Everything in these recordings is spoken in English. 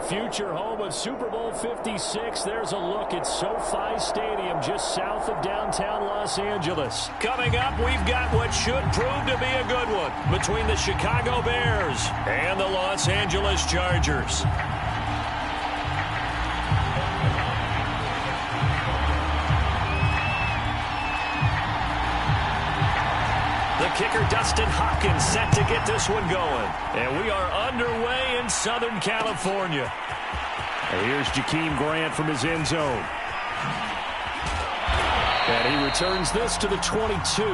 future home of Super Bowl 56. There's a look at SoFi Stadium just south of downtown Los Angeles. Coming up, we've got what should prove to be a good one between the Chicago Bears and the Los Angeles Chargers. The kicker, Dustin Hopkins, set to get this one going. And we are underway in Southern California. And here's Jakeem Grant from his end zone. And he returns this to the 22.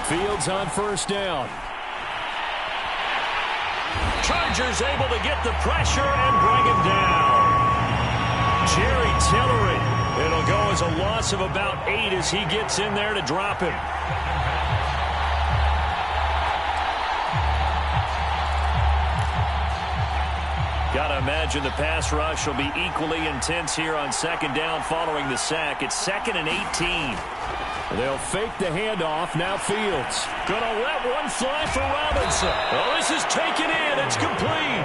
Fields on first down. Chargers able to get the pressure and bring him down. Jerry Tillery. It'll go as a loss of about 8 as he gets in there to drop him. Gotta imagine the pass rush will be equally intense here on second down following the sack. It's 2nd and 18. They'll fake the handoff. Now Fields. Gonna let one fly for Robinson. Oh, this is taken in. It's complete.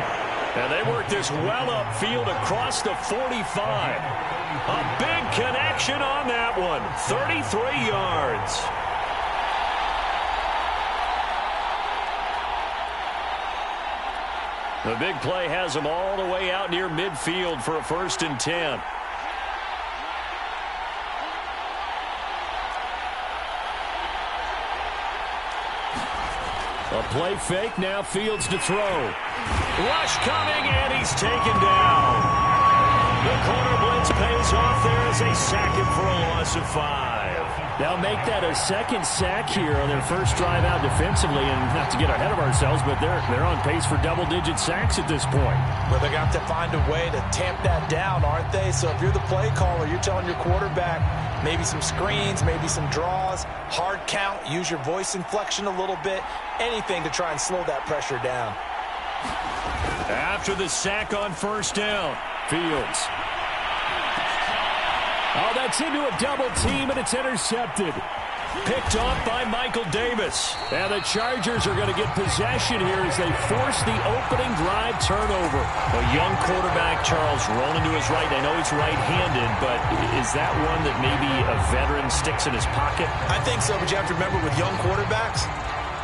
And they work this well upfield across the 45. A big connection on that one. 33 yards. The big play has them all the way out near midfield for a 1st and 10. A play fake, now Fields to throw. Rush coming, and he's taken down. The corner blitz pays off there as they sack him for a loss of 5. They'll make that a second sack here on their first drive out defensively, and not to get ahead of ourselves, but they're on pace for double-digit sacks at this point. Well, they're going to have to find a way to tamp that down, aren't they? So if you're the play caller, you're telling your quarterback maybe some screens, maybe some draws, hard count, use your voice inflection a little bit, anything to try and slow that pressure down. After the sack on first down, Fields. Oh, that's into a double team, and it's intercepted. Picked off by Michael Davis. And the Chargers are going to get possession here as they force the opening drive turnover. A young quarterback, Charles, rolling to his right. I know he's right-handed, but is that one that maybe a veteran sticks in his pocket? I think so, but you have to remember with young quarterbacks,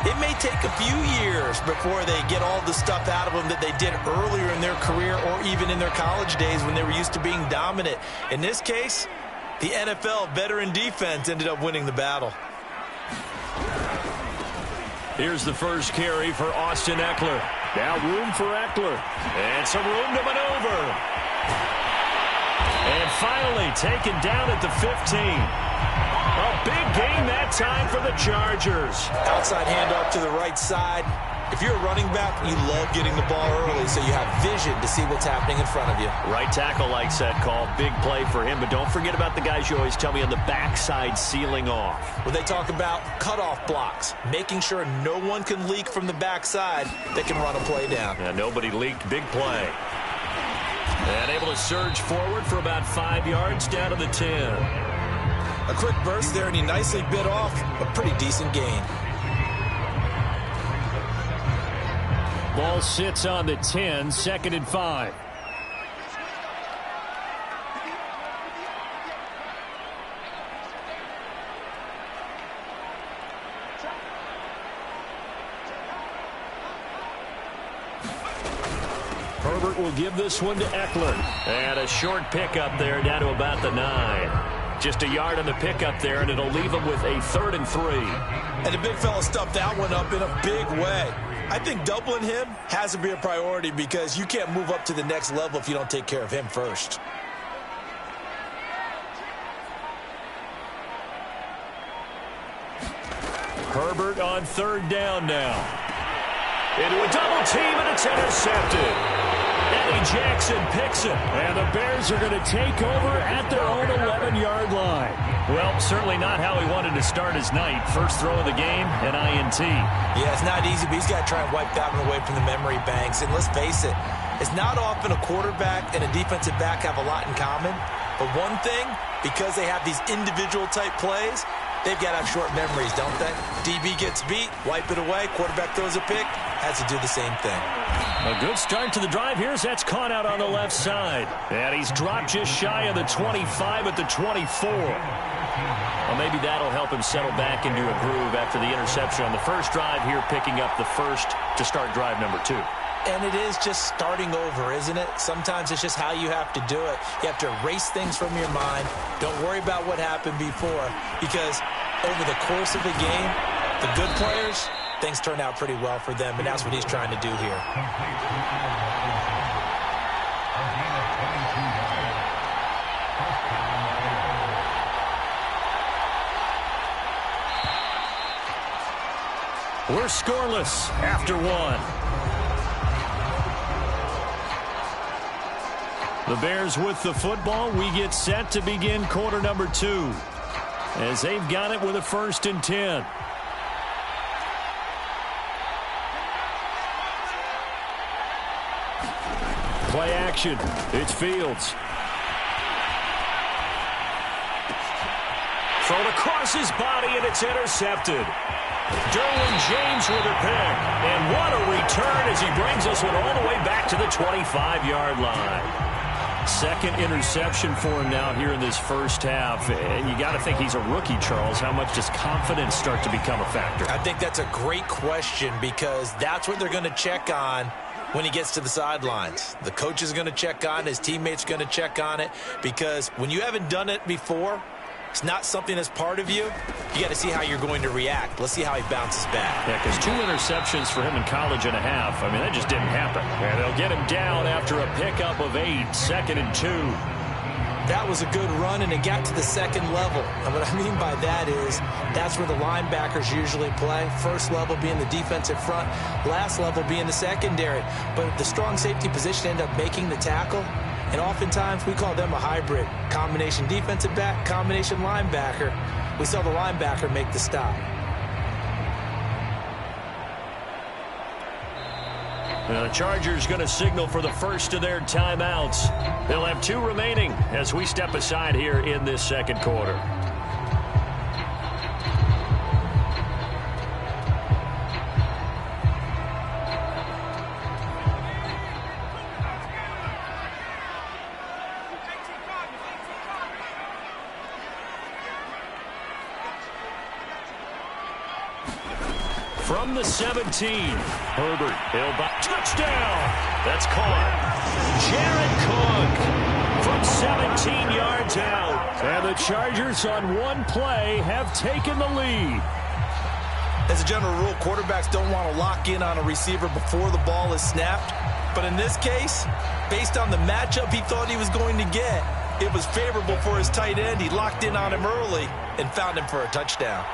it may take a few years before they get all the stuff out of them that they did earlier in their career or even in their college days when they were used to being dominant. In this case, the NFL veteran defense ended up winning the battle. Here's the first carry for Austin Ekeler. Now room for Ekeler. And some room to maneuver. And finally taken down at the 15. A big gain that time for the Chargers. Outside handoff to the right side. If you're a running back, you love getting the ball early so you have vision to see what's happening in front of you. Right tackle likes that call. Big play for him. But don't forget about the guys you always tell me on the backside sealing off. When they talk about cutoff blocks, making sure no one can leak from the backside that can run a play down. Yeah, nobody leaked. Big play. And able to surge forward for about 5 yards down to the 10. A quick burst there, and he nicely bit off a pretty decent gain. Ball sits on the 10, 2nd and 5. Herbert will give this one to Ekeler. And a short pickup there down to about the 9. Just a yard on the pickup there, and it'll leave him with a 3rd and 3. And the big fella stuffed that one up in a big way. I think doubling him has to be a priority because you can't move up to the next level if you don't take care of him first. Herbert on 3rd down now. Into a double team, and it's intercepted. And Eddie Jackson picks it. And the Bears are going to take over at their own 11-yard line. Well, certainly not how he wanted to start his night. First throw of the game, an INT. Yeah, it's not easy, but he's got to try and wipe that one away from the memory banks. And let's face it, it's not often a quarterback and a defensive back have a lot in common. But one thing, because they have these individual type plays, they've got to have short memories, don't they? DB gets beat, wipe it away, quarterback throws a pick, has to do the same thing. A good start to the drive. Here's that's caught out on the left side. And he's dropped just shy of the 25 at the 24. Well, maybe that'll help him settle back into a groove after the interception on the first drive here, picking up the first to start drive number 2. And it is just starting over, isn't it? Sometimes it's just how you have to do it. You have to erase things from your mind. Don't worry about what happened before, because over the course of the game, the good players, things turn out pretty well for them, and that's what he's trying to do here. We're scoreless after 1. The Bears with the football. We get set to begin quarter number 2 as they've got it with a 1st and 10. Play action. It's Fields. Thrown across his body, and it's intercepted. Derwin James with a pick. And what a return as he brings us one all the way back to the 25-yard line. Second interception for him now here in this first half. And you got to think he's a rookie, Charles. How much does confidence start to become a factor? I think that's a great question, because that's what they're going to check on when he gets to the sidelines. The coach is going to check on it. His teammates are going to check on it, because when you haven't done it before, it's not something that's part of you. You got to see how you're going to react. Let's see how he bounces back. Yeah, because 2 interceptions for him in college and a half. I mean, that just didn't happen. And they'll get him down after a pickup of 8, 2nd and 2. That was a good run, and it got to the second level. And what I mean by that is that's where the linebackers usually play. First level being the defensive front, last level being the secondary. But the strong safety position ended up making the tackle. And oftentimes we call them a hybrid. Combination defensive back, combination linebacker. We saw the linebacker make the stop. The Chargers going to signal for the first of their timeouts. They'll have 2 remaining as we step aside here in this second quarter. From the 17, Herbert, he'll buy touchdown. That's caught. Jared Cook from 17 yards out. And the Chargers on one play have taken the lead. As a general rule, quarterbacks don't want to lock in on a receiver before the ball is snapped. But in this case, based on the matchup he thought he was going to get, it was favorable for his tight end. He locked in on him early and found him for a touchdown.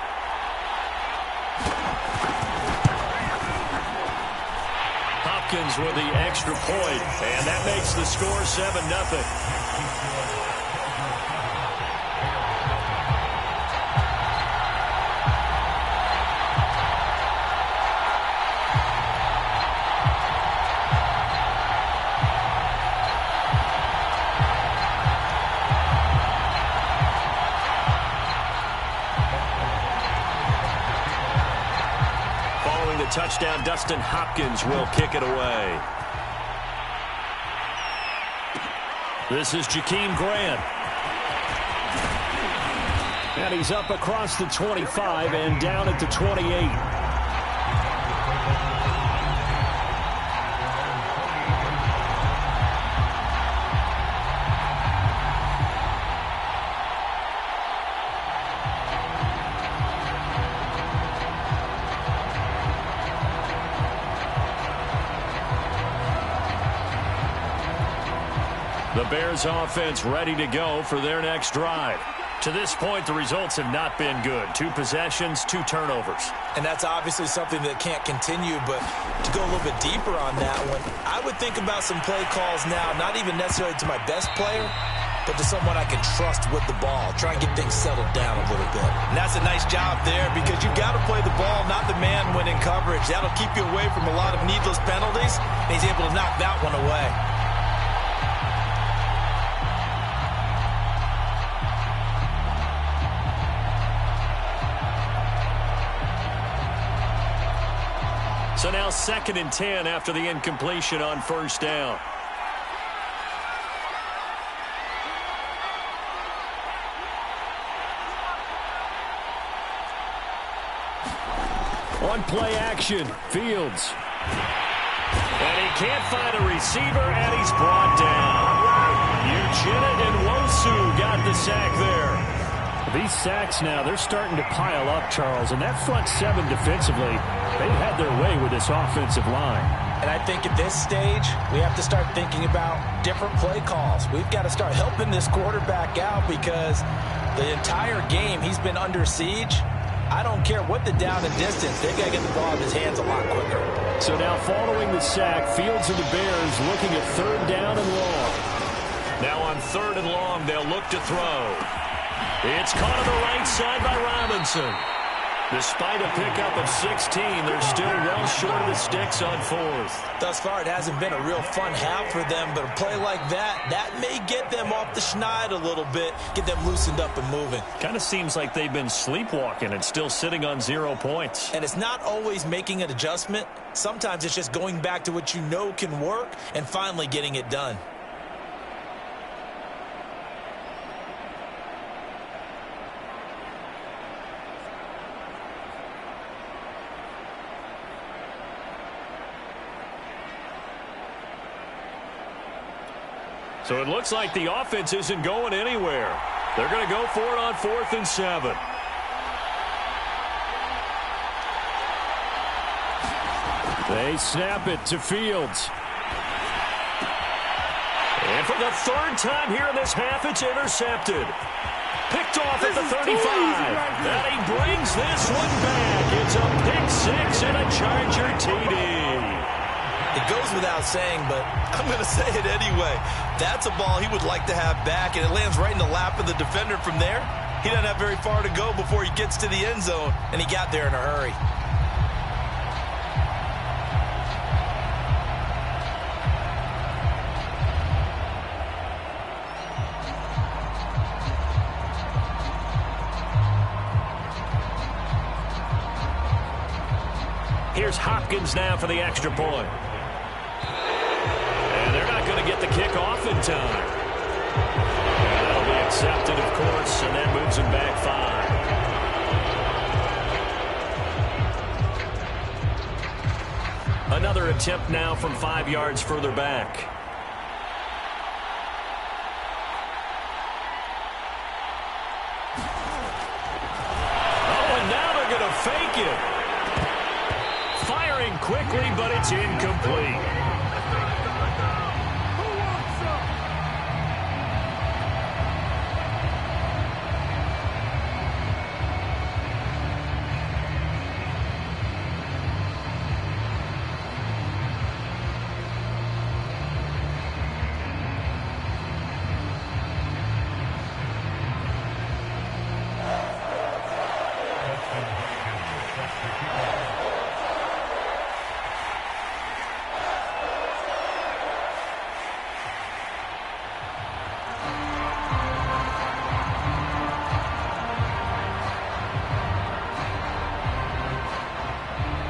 Hopkins with the extra point, and that makes the score 7-0. Touchdown, Dustin Hopkins will kick it away. This is Jakeem Grant. And he's up across the 25 and down at the 28. The Bears offense ready to go for their next drive. To this point, the results have not been good. 2 possessions, 2 turnovers. And that's obviously something that can't continue, but to go a little bit deeper on that one, I would think about some play calls now, not even necessarily to my best player, but to someone I can trust with the ball. Try and get things settled down a little bit. And that's a nice job there because you've got to play the ball, not the man when in coverage. That'll keep you away from a lot of needless penalties, and he's able to knock that one away. So now 2nd and 10 after the incompletion on 1st down. On play action, Fields. And he can't find a receiver, and he's brought down. Uchenna Nwosu got the sack there. These sacks now, they're starting to pile up, Charles. And that front 7 defensively, they've had their way with this offensive line. And I think at this stage, we have to start thinking about different play calls. We've got to start helping this quarterback out because the entire game he's been under siege. I don't care what the down and distance. They've got to get the ball in his hands a lot quicker. So now following the sack, Fields and the Bears looking at 3rd down and long. Now on 3rd and long, they'll look to throw. It's caught on the right side by Robinson. Despite a pickup of 16, they're still well short of the sticks on 4th. Thus far, it hasn't been a real fun half for them, but a play like that may get them off the schneid a little bit, get them loosened up and moving. Kind of seems like they've been sleepwalking and still sitting on 0 points. And it's not always making an adjustment. Sometimes it's just going back to what you know can work and finally getting it done. So it looks like the offense isn't going anywhere. They're going to go for it on 4th and 7. They snap it to Fields. And for the 3rd time here in this half, it's intercepted. Picked off at the 35. And he brings this one back. It's a pick 6 and a Charger TD. It goes without saying, but I'm going to say it anyway. That's a ball he would like to have back, and it lands right in the lap of the defender from there. He doesn't have very far to go before he gets to the end zone, and he got there in a hurry. Here's Hopkins now for the extra point. And they're not going to get the kick off in time. And that'll be accepted, of course, and that moves him back 5. Another attempt now from 5 yards further back. Oh, and now they're going to fake it. Firing quickly, but it's incomplete.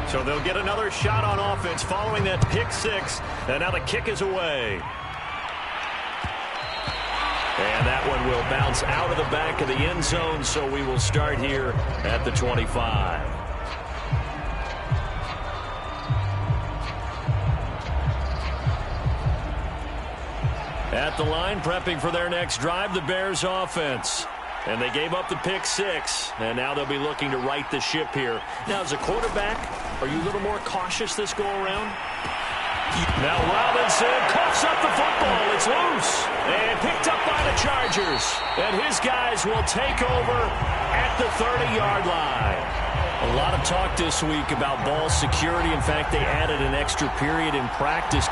So they'll get another shot on offense following that pick 6. And now the kick is away. And that one will bounce out of the back of the end zone, so we will start here at the 25. At the line, prepping for their next drive, the Bears offense. And they gave up the pick 6, and now they'll be looking to right the ship here. Now, as a quarterback, are you a little more cautious this go-around? Now Robinson coughs up the football. It's loose and picked up by the Chargers. And his guys will take over at the 30-yard line. A lot of talk this week about ball security. In fact, they added an extra period in practice.